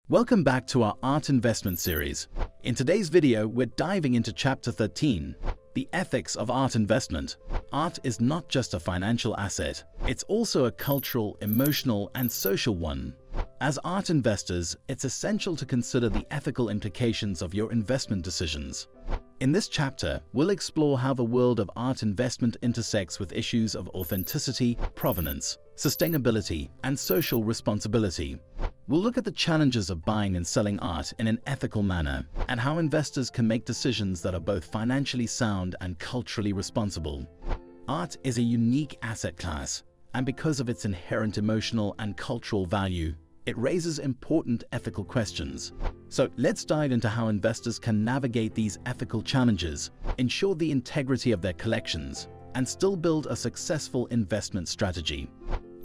Welcome back to our art investment series. In today's video, we're diving into Chapter 13, the ethics of art investment. Art is not just a financial asset, it's also a cultural, emotional, and social one. As art investors, it's essential to consider the ethical implications of your investment decisions. In this chapter, we'll explore how the world of art investment intersects with issues of authenticity, provenance, sustainability, and social responsibility. We'll look at the challenges of buying and selling art in an ethical manner, and how investors can make decisions that are both financially sound and culturally responsible. Art is a unique asset class, and because of its inherent emotional and cultural value, it raises important ethical questions. So let's dive into how investors can navigate these ethical challenges, ensure the integrity of their collections, and still build a successful investment strategy.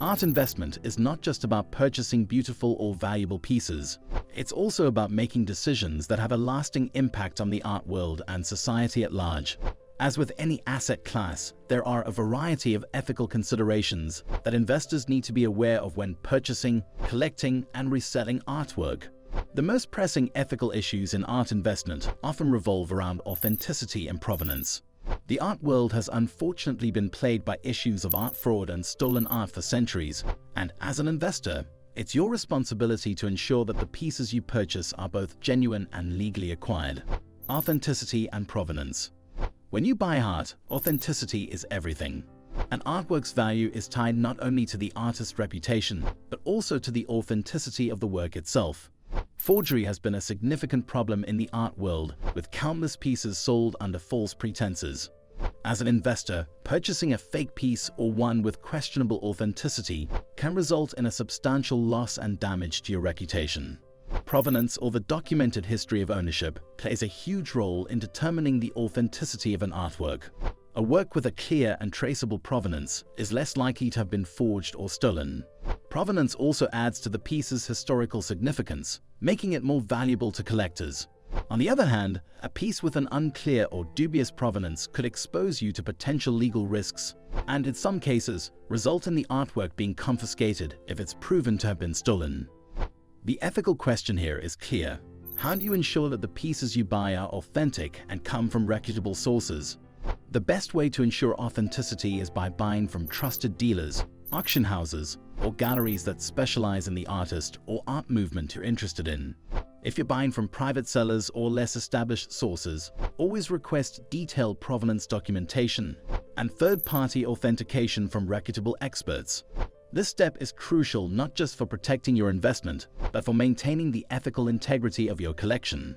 Art investment is not just about purchasing beautiful or valuable pieces. It's also about making decisions that have a lasting impact on the art world and society at large. As with any asset class, there are a variety of ethical considerations that investors need to be aware of when purchasing, collecting, and reselling artwork. The most pressing ethical issues in art investment often revolve around authenticity and provenance. The art world has unfortunately been plagued by issues of art fraud and stolen art for centuries, and as an investor, it's your responsibility to ensure that the pieces you purchase are both genuine and legally acquired. Authenticity and provenance. When you buy art, authenticity is everything. An artwork's value is tied not only to the artist's reputation, but also to the authenticity of the work itself. Forgery has been a significant problem in the art world, with countless pieces sold under false pretenses. As an investor, purchasing a fake piece or one with questionable authenticity can result in a substantial loss and damage to your reputation. Provenance, or the documented history of ownership, plays a huge role in determining the authenticity of an artwork. A work with a clear and traceable provenance is less likely to have been forged or stolen. Provenance also adds to the piece's historical significance, making it more valuable to collectors. On the other hand, a piece with an unclear or dubious provenance could expose you to potential legal risks, and in some cases, result in the artwork being confiscated if it's proven to have been stolen. The ethical question here is clear. How do you ensure that the pieces you buy are authentic and come from reputable sources? The best way to ensure authenticity is by buying from trusted dealers, auction houses, or galleries that specialize in the artist or art movement you're interested in. If you're buying from private sellers or less established sources, always request detailed provenance documentation and third-party authentication from reputable experts. This step is crucial not just for protecting your investment, but for maintaining the ethical integrity of your collection.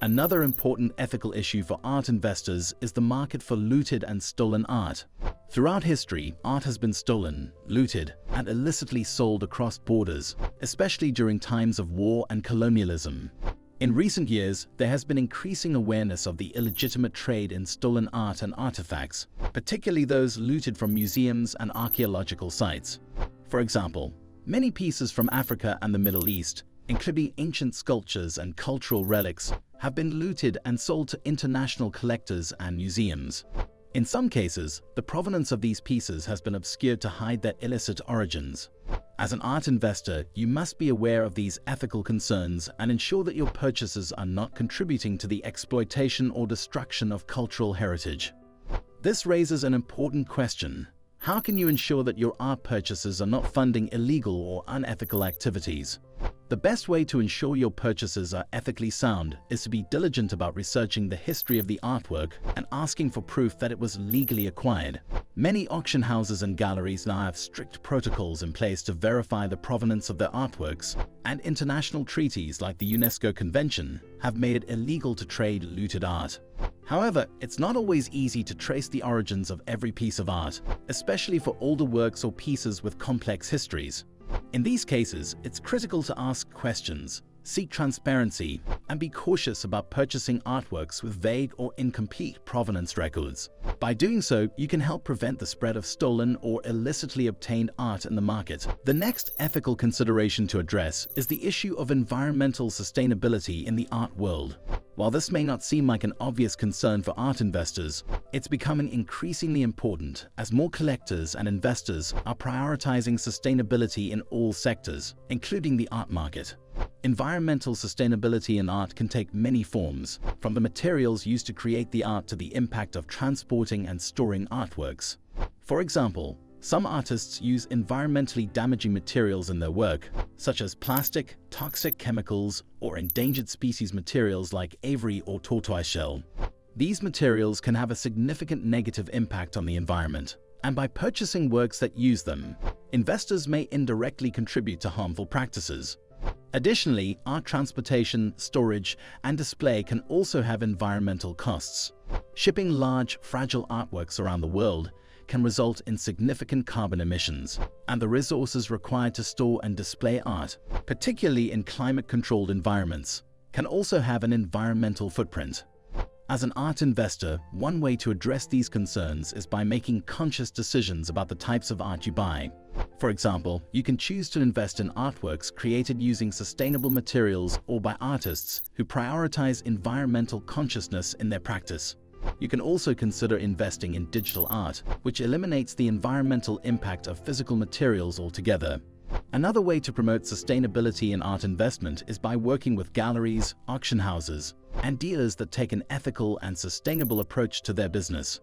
Another important ethical issue for art investors is the market for looted and stolen art. Throughout history, art has been stolen, looted, and illicitly sold across borders, especially during times of war and colonialism. In recent years, there has been increasing awareness of the illegitimate trade in stolen art and artifacts, particularly those looted from museums and archaeological sites. For example, many pieces from Africa and the Middle East, including ancient sculptures and cultural relics, have been looted and sold to international collectors and museums. In some cases, the provenance of these pieces has been obscured to hide their illicit origins. As an art investor, you must be aware of these ethical concerns and ensure that your purchases are not contributing to the exploitation or destruction of cultural heritage. This raises an important question. How can you ensure that your art purchases are not funding illegal or unethical activities? The best way to ensure your purchases are ethically sound is to be diligent about researching the history of the artwork and asking for proof that it was legally acquired. Many auction houses and galleries now have strict protocols in place to verify the provenance of their artworks, and international treaties like the UNESCO Convention have made it illegal to trade looted art. However, it's not always easy to trace the origins of every piece of art, especially for older works or pieces with complex histories. In these cases, it's critical to ask questions, seek transparency, and be cautious about purchasing artworks with vague or incomplete provenance records. By doing so, you can help prevent the spread of stolen or illicitly obtained art in the market. The next ethical consideration to address is the issue of environmental sustainability in the art world. While this may not seem like an obvious concern for art investors, it's becoming increasingly important as more collectors and investors are prioritizing sustainability in all sectors, including the art market. Environmental sustainability in art can take many forms, from the materials used to create the art to the impact of transporting and storing artworks. For example, some artists use environmentally damaging materials in their work, such as plastic, toxic chemicals, or endangered species materials like ivory or tortoiseshell. These materials can have a significant negative impact on the environment, and by purchasing works that use them, investors may indirectly contribute to harmful practices. Additionally, art transportation, storage, and display can also have environmental costs. Shipping large, fragile artworks around the world can result in significant carbon emissions, and the resources required to store and display art, particularly in climate-controlled environments, can also have an environmental footprint. As an art investor, one way to address these concerns is by making conscious decisions about the types of art you buy. For example, you can choose to invest in artworks created using sustainable materials or by artists who prioritize environmental consciousness in their practice. You can also consider investing in digital art, which eliminates the environmental impact of physical materials altogether. Another way to promote sustainability in art investment is by working with galleries, auction houses, and dealers that take an ethical and sustainable approach to their business.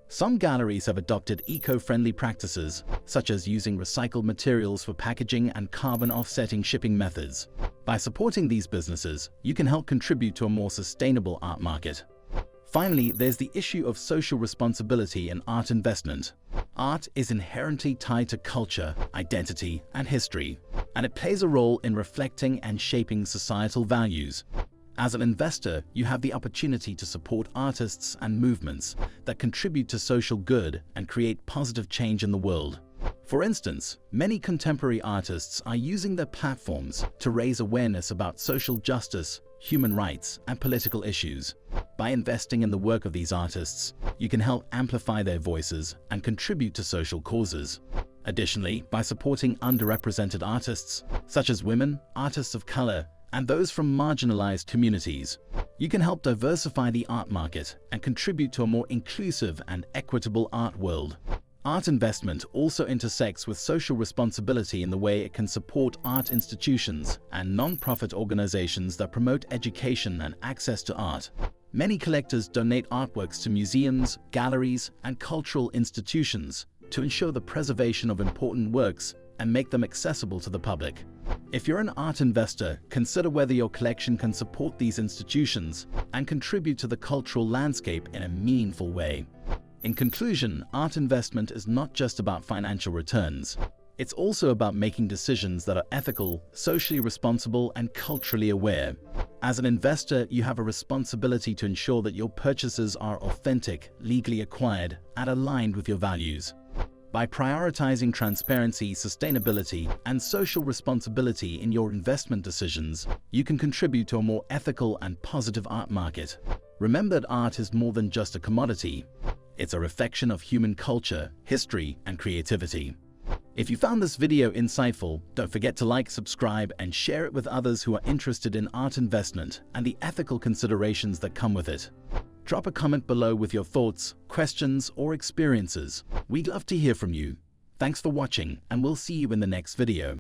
Some galleries have adopted eco-friendly practices, such as using recycled materials for packaging and carbon offsetting shipping methods. By supporting these businesses, you can help contribute to a more sustainable art market. Finally, there's the issue of social responsibility in art investment. Art is inherently tied to culture, identity, and history, and it plays a role in reflecting and shaping societal values. As an investor, you have the opportunity to support artists and movements that contribute to social good and create positive change in the world. For instance, many contemporary artists are using their platforms to raise awareness about social justice, human rights, and political issues. By investing in the work of these artists, you can help amplify their voices and contribute to social causes. Additionally, by supporting underrepresented artists, such as women, artists of color, and those from marginalized communities, you can help diversify the art market and contribute to a more inclusive and equitable art world. Art investment also intersects with social responsibility in the way it can support art institutions and non-profit organizations that promote education and access to art. Many collectors donate artworks to museums, galleries, and cultural institutions to ensure the preservation of important works and make them accessible to the public. If you're an art investor, consider whether your collection can support these institutions and contribute to the cultural landscape in a meaningful way. In conclusion, art investment is not just about financial returns. It's also about making decisions that are ethical, socially responsible, and culturally aware. As an investor, you have a responsibility to ensure that your purchases are authentic, legally acquired, and aligned with your values. By prioritizing transparency, sustainability, and social responsibility in your investment decisions, you can contribute to a more ethical and positive art market. Remember that art is more than just a commodity. It's a reflection of human culture, history, and creativity. If you found this video insightful, don't forget to like, subscribe, and share it with others who are interested in art investment and the ethical considerations that come with it. Drop a comment below with your thoughts, questions, or experiences. We'd love to hear from you. Thanks for watching, and we'll see you in the next video.